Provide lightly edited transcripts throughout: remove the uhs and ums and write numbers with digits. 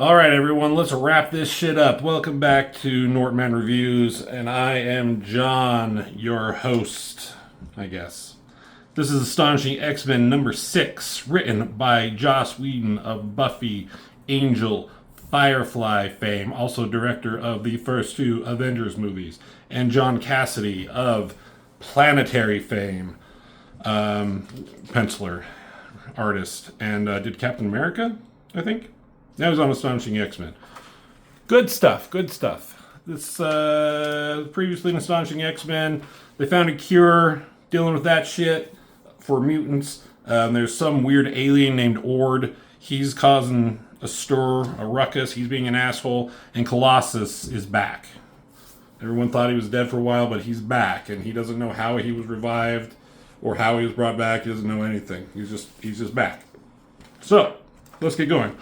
All right, everyone, let's wrap this shit up. Welcome back to Nortman Reviews, and I am John, your host, I guess. This is Astonishing X-Men number 6, written by Joss Whedon of Buffy, Angel, Firefly fame, also director of the first two Avengers movies, and John Cassady of Planetary fame, penciler, artist, and did Captain America, I think? That was on Astonishing X-Men. Good stuff, good stuff. This, previously in Astonishing X-Men, they found a cure dealing with that shit for mutants. There's some weird alien named Ord. He's causing a stir, a ruckus. He's being an asshole. And Colossus is back. Everyone thought he was dead for a while, but he's back. And he doesn't know how he was revived or how he was brought back. He doesn't know anything. He's just back. So, let's get going.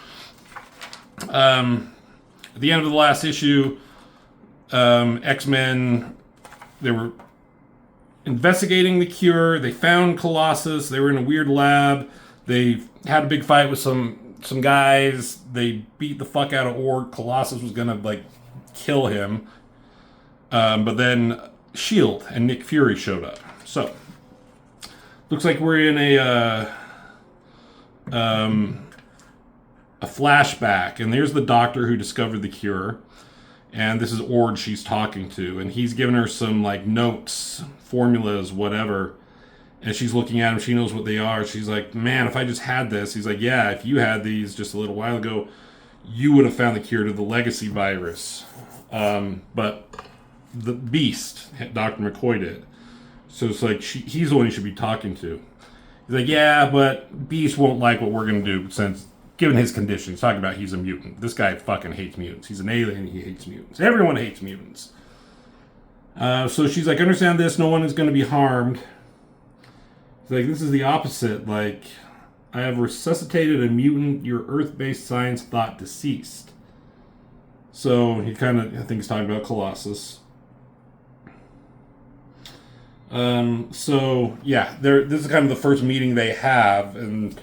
At the end of the last issue, X-Men, they were investigating the cure. They found Colossus. They were in a weird lab. They had a big fight with some guys. They beat the fuck out of Ord. Colossus was gonna kill him, but then Shield and Nick Fury showed up. So looks like we're in a flashback, and there's the doctor who discovered the cure, and this is Ord she's talking to, and he's giving her some notes, formulas, whatever, and she's looking at them. She knows what they are. She's like, man, if I just had this. He's like, yeah, if you had these just a little while ago, you would have found the cure to the legacy virus, but the Beast, Dr. McCoy, did. So it's like he's the one you should be talking to. He's like, yeah, but Beast won't like what we're going to do since, given his condition. He's talking about he's a mutant. This guy fucking hates mutants. He's an alien. He hates mutants. Everyone hates mutants. So she's like, understand this. No one is going to be harmed. He's like, this is the opposite. Like, I have resuscitated a mutant your Earth-based science thought deceased. So he kind of, I think he's talking about Colossus. So yeah, this is kind of the first meeting they have, and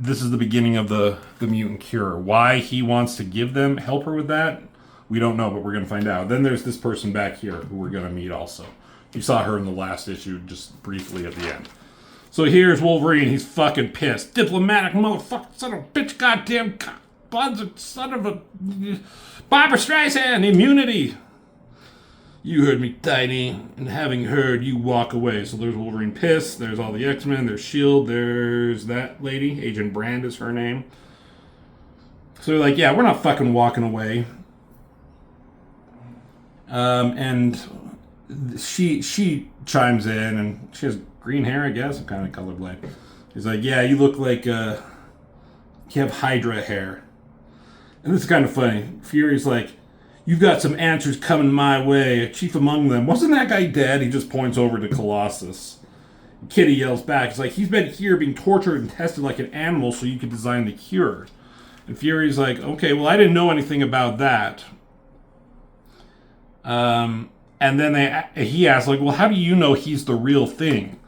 this is the beginning of the mutant cure. Why he wants to help her with that, we don't know, but we're going to find out. Then there's this person back here who we're going to meet also. You saw her in the last issue just briefly at the end. So here's Wolverine. He's fucking pissed. Diplomatic motherfucker, son of a bitch, goddamn son of a Barbara Streisand, immunity. You heard me, Tiny, and having heard, you walk away. So there's Wolverine pissed, there's all the X-Men, there's S.H.I.E.L.D., there's that lady, Agent Brand is her name. So they're like, yeah, we're not fucking walking away. And she chimes in, and she has green hair, I guess. I'm kind of colorblind. He's like, yeah, you look like, you have Hydra hair. And this is kind of funny. Fury's like, you've got some answers coming my way. Chief among them. Wasn't that guy dead? He just points over to Colossus. And Kitty yells back. He's like, he's been here being tortured and tested like an animal so you could design the cure. And Fury's like, okay, well, I didn't know anything about that. And then he asks, like, well, how do you know he's the real thing?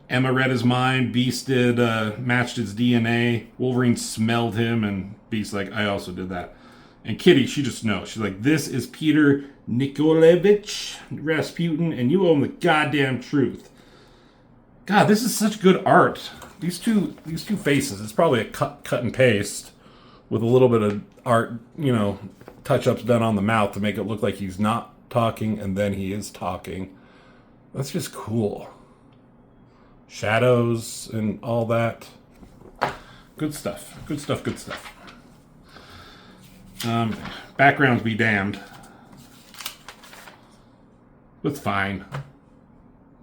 Emma read his mind. Beast did, matched his DNA. Wolverine smelled him, and Beast's like, I also did that. And Kitty, she just knows. She's like, this is Peter Nikolaevich Rasputin, and you own the goddamn truth. God, this is such good art. These two faces, it's probably a cut and paste with a little bit of art, touch-ups done on the mouth to make it look like he's not talking, and then he is talking. That's just cool. Shadows and all that. Good stuff. Good stuff, good stuff. Backgrounds be damned. It's fine.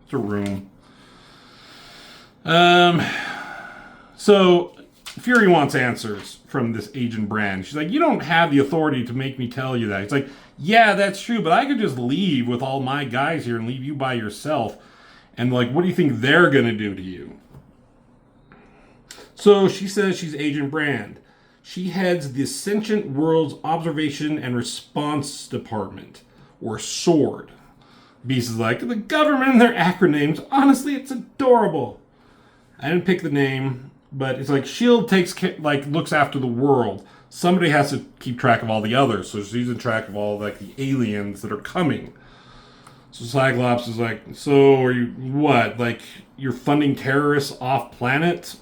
It's a room. So Fury wants answers from this Agent Brand. She's like, you don't have the authority to make me tell you that. It's like, yeah, that's true, but I could just leave with all my guys here and leave you by yourself. And what do you think they're gonna do to you? So she says she's Agent Brand. She heads the Sentient World's Observation and Response Department, or SWORD. Beast is like, the government and their acronyms, honestly, it's adorable. I didn't pick the name, but it's like S.H.I.E.L.D. looks after the world. somebody has to keep track of all the others. So she's in track of all like the aliens that are coming. So Cyclops is like, so are you what? Like you're funding terrorists off planet?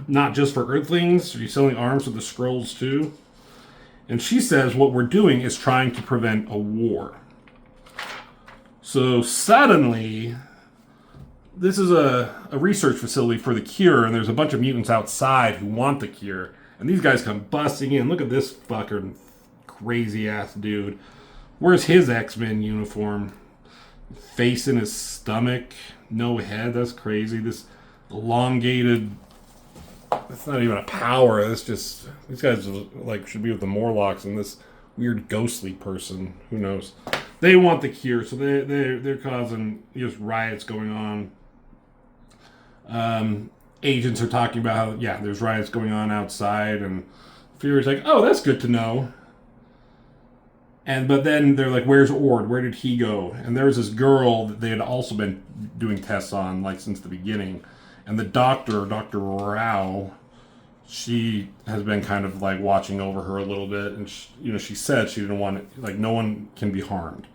Not just for Earthlings? Are you selling arms to the Skrulls too? And she says what we're doing is trying to prevent a war. So suddenly, this is a research facility for the cure, and there's a bunch of mutants outside who want the cure. And these guys come busting in. Look at this fucking crazy-ass dude. Where's his X-Men uniform? Face in his stomach. No head. That's crazy. This elongated... That's not even a power. That's just... These guys like should be with the Morlocks and this weird ghostly person. Who knows? They want the cure, so they're causing just riots going on. Agents are talking about how, yeah, there's riots going on outside, and Fury's like, oh, that's good to know. But then they're like, where's Ord? Where did he go? And there was this girl that they had also been doing tests on, like, since the beginning. And the doctor, Dr. Rao, she has been kind of, like, watching over her a little bit. And, she said she didn't want it, like, no one can be harmed.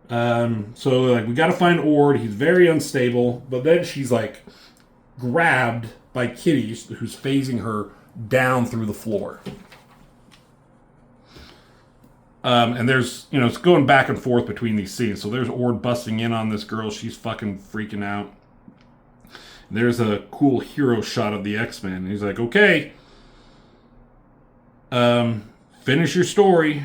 So, like, we got to find Ord. He's very unstable. But then she's, like, grabbed by Kitty, who's phasing her down through the floor. And there's, it's going back and forth between these scenes. So there's Ord busting in on this girl. She's fucking freaking out. And there's a cool hero shot of the X-Men. And he's like, okay, finish your story.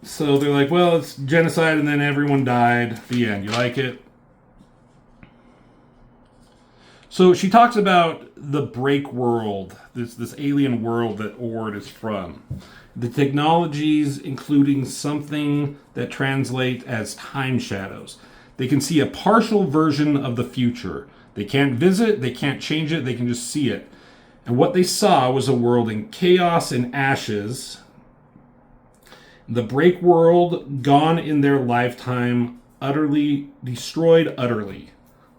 So they're like, well, it's genocide and then everyone died. The end. You like it? So she talks about the break world, this alien world that Ord is from. The technologies, including something that translates as time shadows. They can see a partial version of the future. They can't visit, they can't change it, they can just see it. And what they saw was a world in chaos and ashes. The break world, gone in their lifetime, utterly destroyed utterly.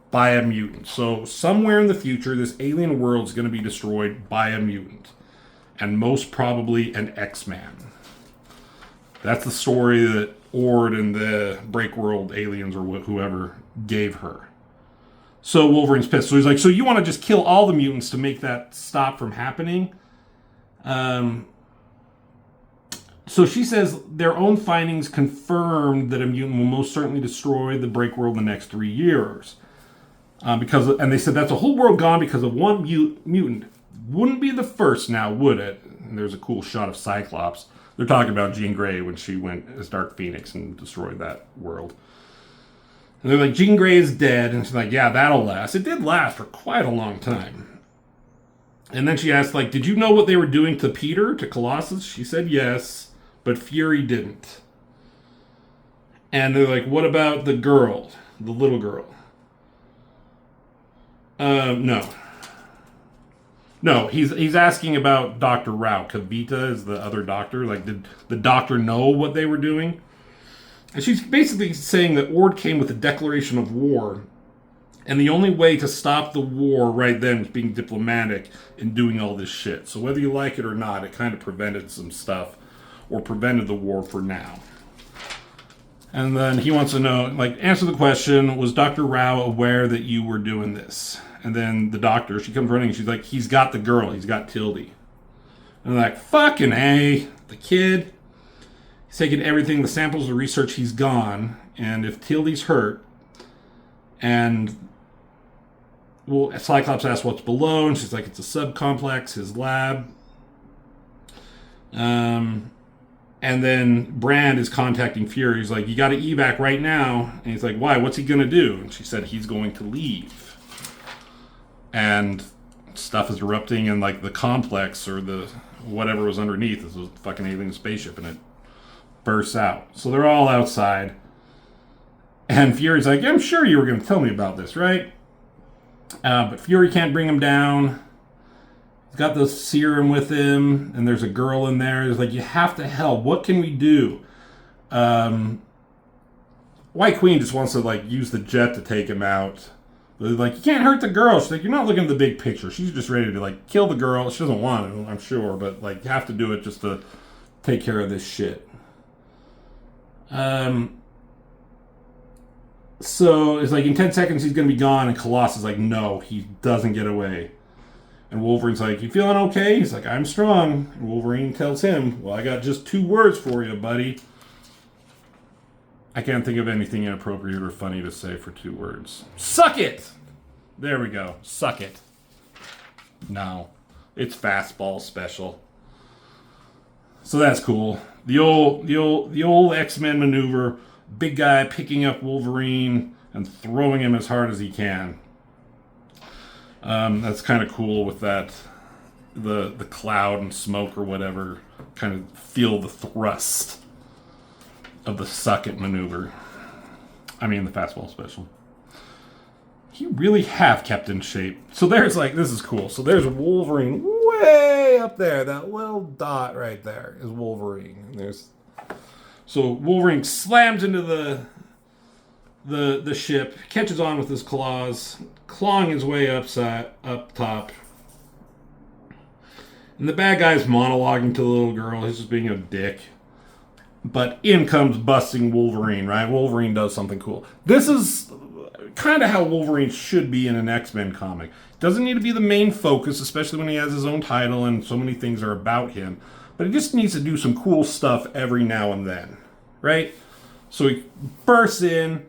By a mutant. So somewhere in the future, this alien world is going to be destroyed by a mutant. And most probably an X-Man. That's the story that Ord and the Break World aliens or whoever gave her. So Wolverine's pissed. So he's like, so you want to just kill all the mutants to make that stop from happening? So she says their own findings confirmed that a mutant will most certainly destroy the Break World in the next 3 years. And they said that's a whole world gone because of one mutant. Wouldn't be the first now, would it? And there's a cool shot of Cyclops. They're talking about Jean Grey when she went as Dark Phoenix and destroyed that world. And they're like, Jean Grey is dead. And she's like, yeah, that'll last. It did last for quite a long time. And then she asked, like, did you know what they were doing to Peter, to Colossus? She said yes, but Fury didn't. And they're like, what about the girl, the little girl? No, he's asking about Dr. Rao. Kavita is the other doctor. Like, did the doctor know what they were doing? And she's basically saying that Ord came with a declaration of war. And the only way to stop the war right then was being diplomatic and doing all this shit. So whether you like it or not, it kind of prevented some stuff. Or prevented the war for now. And then he wants to know, like, answer the question, was Dr. Rao aware that you were doing this? And then the doctor, she comes running, and she's like, he's got the girl, he's got Tildy. And they're like, fucking A, the kid. He's taking everything, the samples, the research, he's gone. And if Tildy's hurt, and, well, Cyclops asks what's below, and she's like, it's a subcomplex, his lab. And then Brand is contacting Fury. He's like, you got to evac right now. And he's like, why? What's he going to do? And she said, he's going to leave. And stuff is erupting in, like, the complex or the whatever was underneath. This was a fucking alien spaceship, and it bursts out. So they're all outside. And Fury's like, I'm sure you were going to tell me about this, right? But Fury can't bring him down. Got the serum with him, and there's a girl in there. He's like, you have to help. What can we do? White Queen just wants to, like, use the jet to take him out. They're like, you can't hurt the girl. She's like, you're not looking at the big picture. She's just ready to, like, kill the girl. She doesn't want to, I'm sure, but, like, you have to do it just to take care of this shit. So it's like in 10 seconds he's going to be gone, and Colossus is like, no, he doesn't get away. And Wolverine's like, you feeling okay? He's like, I'm strong. And Wolverine tells him, well, I got just 2 words for you, buddy. I can't think of anything inappropriate or funny to say for 2 words. Suck it! There we go. Suck it. No. It's fastball special. So that's cool. The old X-Men maneuver. Big guy picking up Wolverine and throwing him as hard as he can. That's kind of cool with that. The cloud and smoke or whatever. Kind of feel the thrust of the suck it maneuver. I mean the fastball special. You really have kept in shape. So there's like, this is cool. So there's Wolverine way up there. That little dot right there is Wolverine. And so Wolverine slams into the ship, catches on with his claws, clawing his way up top. And the bad guy's monologuing to the little girl. He's just being a dick. But in comes busting Wolverine, right? Wolverine does something cool. This is kind of how Wolverine should be in an X-Men comic. Doesn't need to be the main focus, especially when he has his own title and so many things are about him. But he just needs to do some cool stuff every now and then, right? So he bursts in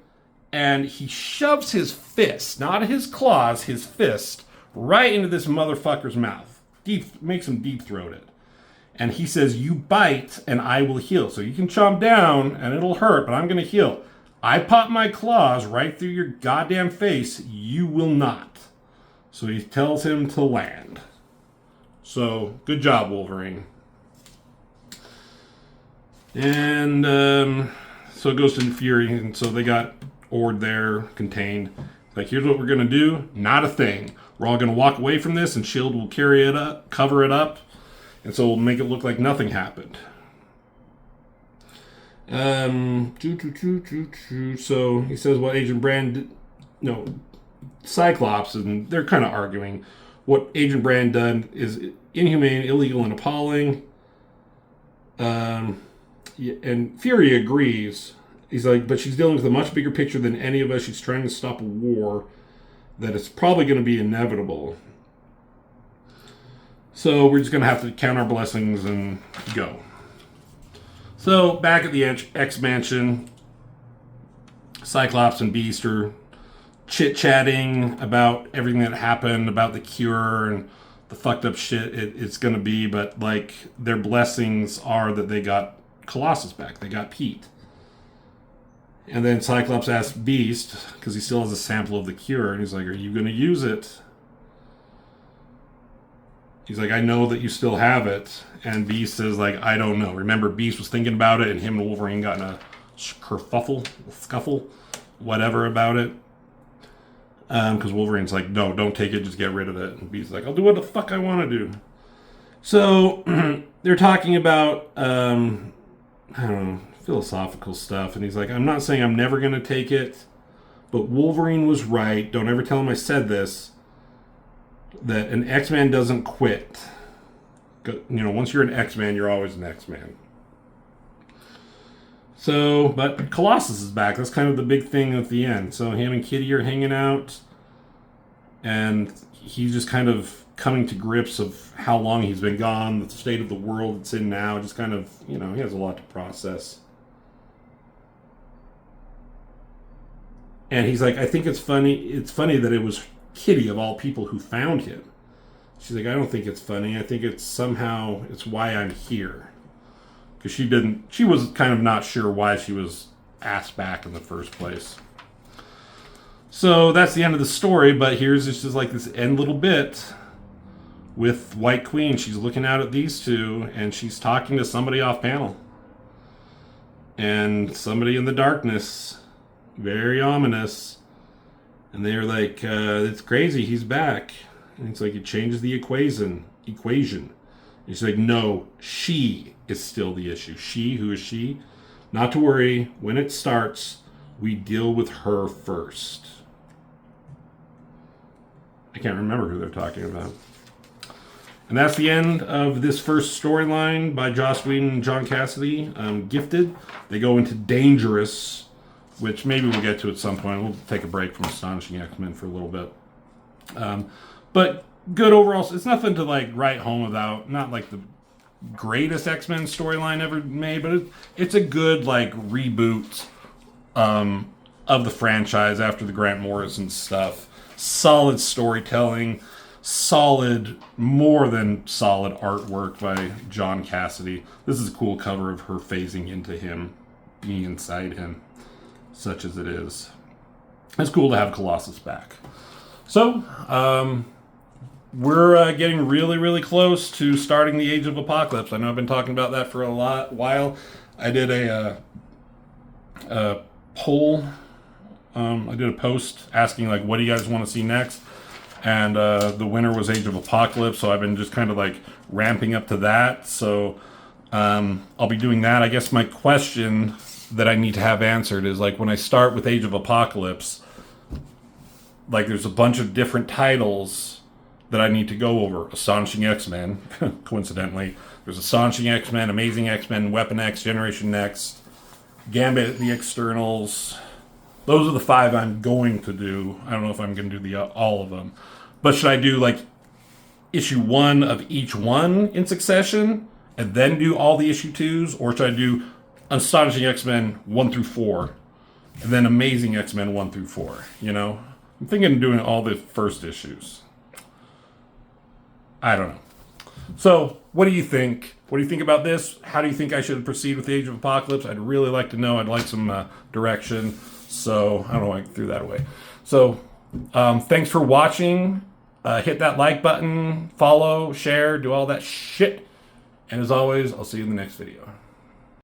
and he shoves his fist, not his claws, his fist, right into this motherfucker's mouth. Makes him deep-throated. And he says, you bite and I will heal. So you can chomp down and it'll hurt, but I'm going to heal. I pop my claws right through your goddamn face. You will not. So he tells him to land. So, good job, Wolverine. And so it goes to Fury. And so they got Ord there, contained. Like, here's what we're going to do. Not a thing. We're all going to walk away from this and S.H.I.E.L.D. will carry it up, cover it up. And so we'll make it look like nothing happened. So he says what Agent Brand, Cyclops, and they're kind of arguing. What Agent Brand done is inhumane, illegal, and appalling. And Fury agrees. He's like, but she's dealing with a much bigger picture than any of us. She's trying to stop a war that is probably going to be inevitable. So we're just going to have to count our blessings and go. So back at the X-Mansion, Cyclops and Beast are chit-chatting about everything that happened, about the cure and the fucked up shit it's going to be. But, like, their blessings are that they got Colossus back. They got Pete. And then Cyclops asks Beast, because he still has a sample of the cure, and he's like, are you going to use it? He's like, I know that you still have it. And Beast says, like, I don't know. Remember, Beast was thinking about it, and him and Wolverine got in a scuffle, whatever about it. Because Wolverine's like, no, don't take it, just get rid of it. And Beast's like, I'll do what the fuck I want to do. So, they're talking about, I don't know, philosophical stuff. And he's like, I'm not saying I'm never going to take it, but Wolverine was right. Don't ever tell him I said this. That an X-Man doesn't quit. Once you're an X-Man, you're always an X-Man. So, but Colossus is back. That's kind of the big thing at the end. So him and Kitty are hanging out. And he's just kind of coming to grips of how long he's been gone, the state of the world it's in now. Just kind of, he has a lot to process. And he's like, I think it's funny that it was Kitty, of all people, who found him. She's like, I don't think it's funny. I think it's why I'm here. Because she was kind of not sure why she was asked back in the first place. So that's the end of the story, but here's just like this end little bit with White Queen. She's looking out at these two, and she's talking to somebody off panel. And somebody in the darkness, very ominous. And they're like, it's crazy, he's back. And it's like, it changes the equation. And she's like, no, she is still the issue. She, who is she? Not to worry, when it starts, we deal with her first. I can't remember who they're talking about. And that's the end of this first storyline by Joss Whedon and John Cassady. Gifted. They go into Dangerous, which maybe we'll get to at some point. We'll take a break from Astonishing X-Men for a little bit. But good overall. It's nothing to like write home about. Not like the greatest X-Men storyline ever made, but it's a good like reboot of the franchise after the Grant Morrison stuff. Solid storytelling. Solid, more than solid artwork by John Cassady. This is a cool cover of her phasing into him, being inside him, such as it is. It's cool to have Colossus back. So, we're getting really, really close to starting the Age of Apocalypse. I know I've been talking about that for a while. I did a poll. I did a post asking, like, what do you guys want to see next? And the winner was Age of Apocalypse, so I've been just kind of like ramping up to that. So I'll be doing that. I guess my question that I need to have answered is like when I start with Age of Apocalypse, like there's a bunch of different titles that I need to go over. Astonishing X-Men, coincidentally. There's Astonishing X-Men, Amazing X-Men, Weapon X, Generation Next, Gambit, The Externals. Those are the 5 I'm going to do. I don't know if I'm going to do all of them. But should I do like issue 1 of each one in succession and then do all the issue 2s? Or should I do Astonishing X-Men 1 through 4 and then Amazing X-Men 1 through 4? You know? I'm thinking of doing all the first issues. I don't know. So, what do you think? What do you think about this? How do you think I should proceed with the Age of Apocalypse? I'd really like to know. I'd like some direction. So, I don't know why I threw that away. So, thanks for watching. Hit that like button, follow, share, do all that shit. And as always, I'll see you in the next video.